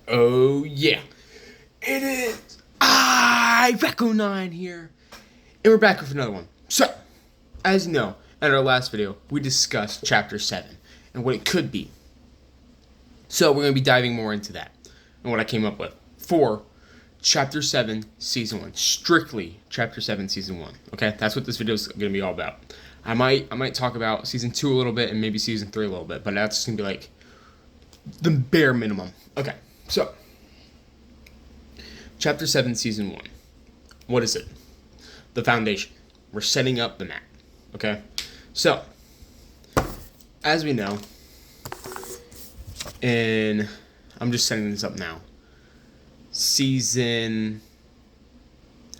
Oh yeah, it is. Recco9 here, and we're back with another one. So, as you know, in our last video, we discussed Chapter 7 and what it could be. So we're going to be diving more into that and what I came up with for Chapter 7, Season 1. Strictly Chapter 7, Season 1. Okay, that's what this video is going to be all about. I might talk about Season 2 a little bit and maybe Season 3 a little bit, but that's going to be like the bare minimum. Okay, so Chapter 7, Season 1. What is it? The foundation. We're setting up the map. Okay? So, as we know, and I'm just setting this up now, Season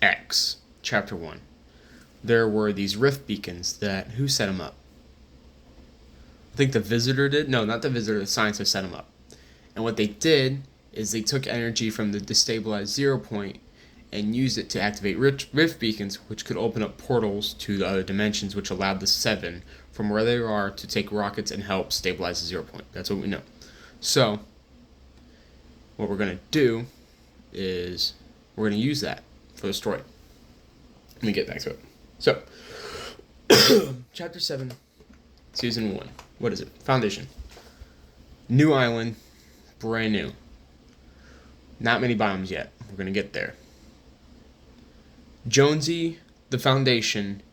X, Chapter 1, there were these rift beacons that, who set them up? I think the visitor did? No, not the visitor, the scientist set them up. And what they did is they took energy from the destabilized 0 point and used it to activate rift beacons, which could open up portals to the other dimensions, which allowed the 7 from where they are to take rockets and help stabilize the 0 point. That's what we know. So, what we're going to do is we're going to use that for the story. Let me get back to it. So, Chapter 7, Season 1. What is it? Foundation. New island. Brand new. Not many biomes yet. We're going to get there. Jonesy, the Foundation,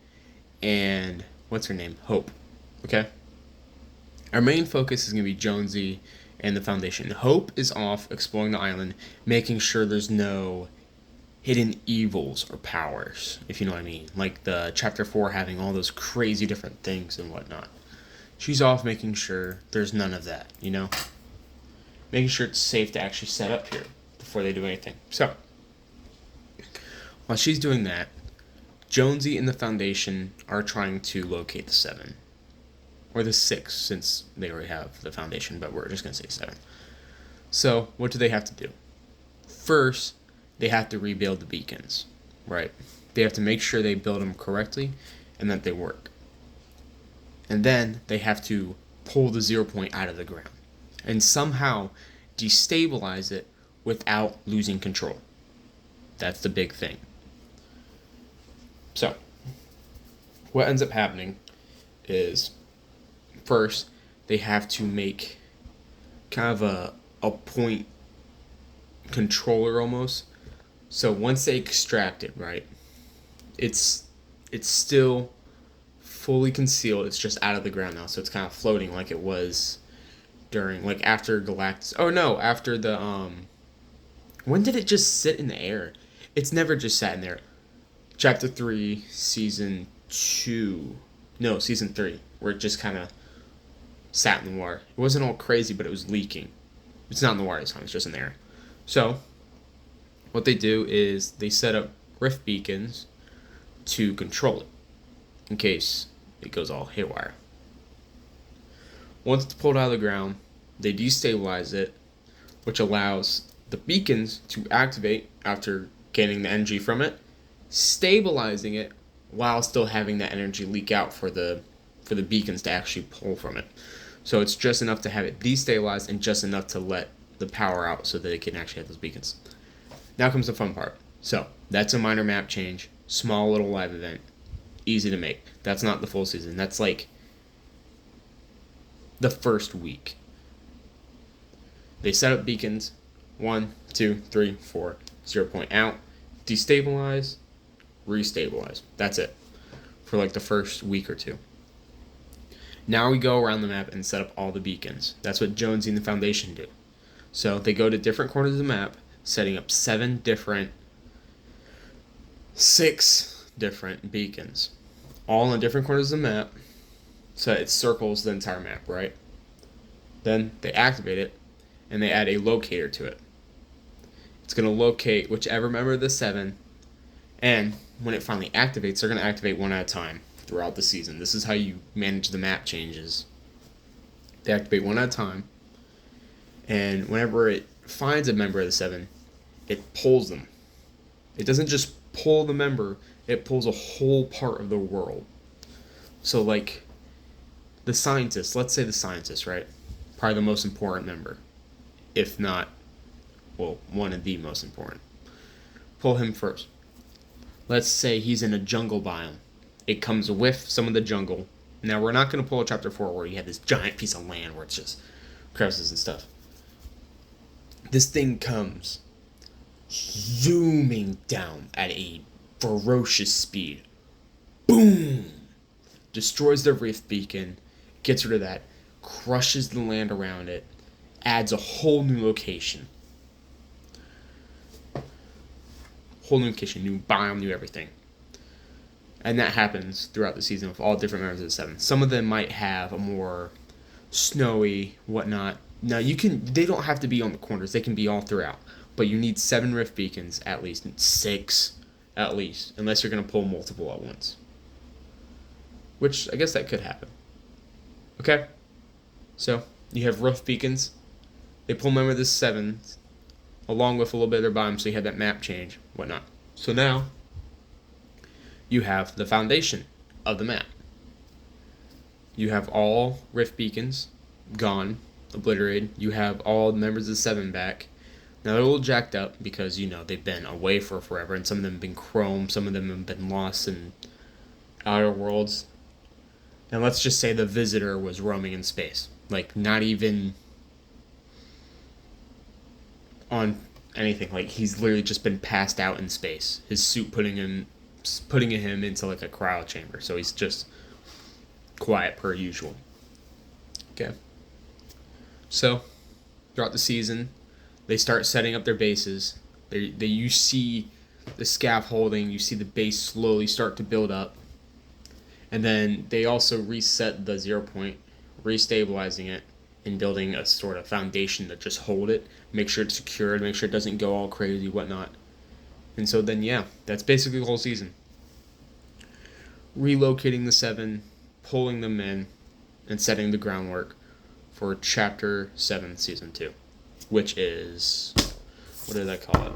and what's her name? Hope. Okay? Our main focus is going to be Jonesy and the Foundation. Hope is off exploring the island, making sure there's no hidden evils or powers, if you know what I mean. Like the Chapter 4 having all those crazy different things and whatnot. She's off making sure there's none of that, you know? Making sure it's safe to actually set up here before they do anything. So, while she's doing that, Jonesy and the Foundation are trying to locate the 7. Or the 6, since they already have the Foundation, but we're just going to say 7. So, what do they have to do? First, they have to rebuild the beacons, right? They have to make sure they build them correctly and that they work. And then, they have to pull the 0 point out of the ground and somehow destabilize it without losing control. That's the big thing. So, what ends up happening is, first, they have to make kind of a point controller almost. So once they extract it, right, it's still fully concealed. It's just out of the ground now, so it's kind of floating like it was during, like, after Galactus. Oh no, after the when did it just sit in the air? It's never just sat in there. Chapter 3, Season 2. No, Season 3, where it just kind of sat in the water. It wasn't all crazy, but it was leaking. It's not in the water this time, it's just in the air. So, what they do is they set up rift beacons to control it, in case it goes all haywire. Once it's pulled out of the ground, they destabilize it, which allows the beacons to activate after gaining the energy from it, stabilizing it while still having that energy leak out for the beacons to actually pull from it. So it's just enough to have it destabilized and just enough to let the power out so that it can actually have those beacons. Now comes the fun part. So that's a minor map change, small little live event, easy to make. That's not the full season. That's like the first week. They set up beacons, 1, 2, 3, 4, 0 point out, destabilize, restabilize. That's it for like the first week or two. Now we go around the map and set up all the beacons. That's what Jonesy and the Foundation do. So they go to different corners of the map, setting up 6 different beacons, all on different corners of the map, so it circles the entire map, right? Then they activate it, and they add a locator to it. It's going to locate whichever member of the 7, and when it finally activates, they're going to activate one at a time throughout the season. This is how you manage the map changes. They activate one at a time, and whenever it finds a member of the 7, it pulls them. It doesn't just pull the member, it pulls a whole part of the world. So, like, the scientist, let's say the scientist, right? Probably the most important member, if not Well, one of the most important. Pull him first. Let's say he's in a jungle biome. It comes with some of the jungle. Now, we're not going to pull a Chapter 4 where you have this giant piece of land where it's just crevices and stuff. This thing comes zooming down at a ferocious speed. Boom! Destroys the rift beacon, gets rid of that, crushes the land around it, adds a whole new location. New biome, new everything. And that happens throughout the season with all different members of the Seven. Some of them might have a more snowy, whatnot. Now, they don't have to be on the corners. They can be all throughout. But you need 7 rift beacons, at least. 6, at least. Unless you're going to pull multiple at once. Which, I guess that could happen. Okay? So, you have rift beacons. They pull member of the 7, along with a little bit of their biome, so you have that map change, whatnot. So now, you have the foundation of the map. You have all rift beacons gone, obliterated. You have all the members of the 7 back. Now they're a little jacked up because, they've been away for forever, and some of them have been chrome, some of them have been lost in outer worlds. And let's just say the visitor was roaming in space. Like, not even on anything. Like, he's literally just been passed out in space. His suit putting him into like a cryo chamber, so he's just quiet per usual. Okay. So, throughout the season, they start setting up their bases. You see the scaffolding, you see the base slowly start to build up. And then they also reset the 0 point, restabilizing it, and building a sort of foundation to just hold it, make sure it's secured, make sure it doesn't go all crazy, whatnot. And so then, that's basically the whole season. Relocating the 7, pulling them in, and setting the groundwork for Chapter 7, Season 2. Which is... what did I call it?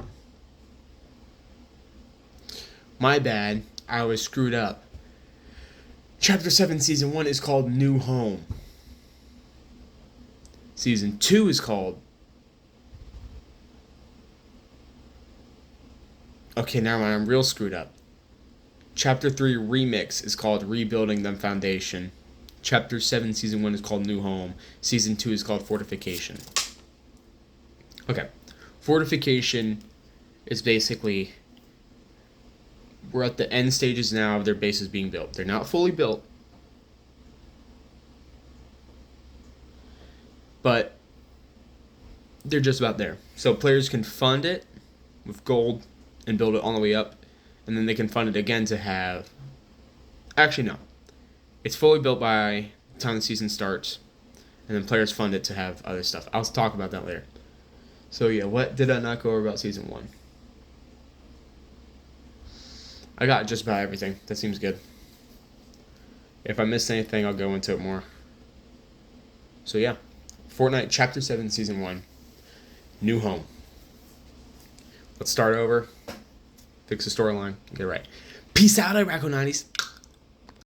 My bad. I was screwed up. Chapter 7, Season 1 is called New Home. Season 2 is called... okay, never mind. I'm real screwed up. Chapter 3 Remix is called Rebuilding the Foundation. Chapter 7, Season 1 is called New Home. Season 2 is called Fortification. Okay. Fortification is basically... we're at the end stages now of their bases being built. They're not fully built. But they're just about there. So players can fund it with gold and build it all the way up. And then they can fund it again to have... actually, no. It's fully built by the time the season starts. And then players fund it to have other stuff. I'll talk about that later. So yeah, what did I not go over about Season 1? I got just about everything. That seems good. If I missed anything, I'll go into it more. So yeah. Fortnite Chapter 7 Season 1. New Home. Let's start over. Fix the storyline. Get it right. Peace out, Iraqo 90s.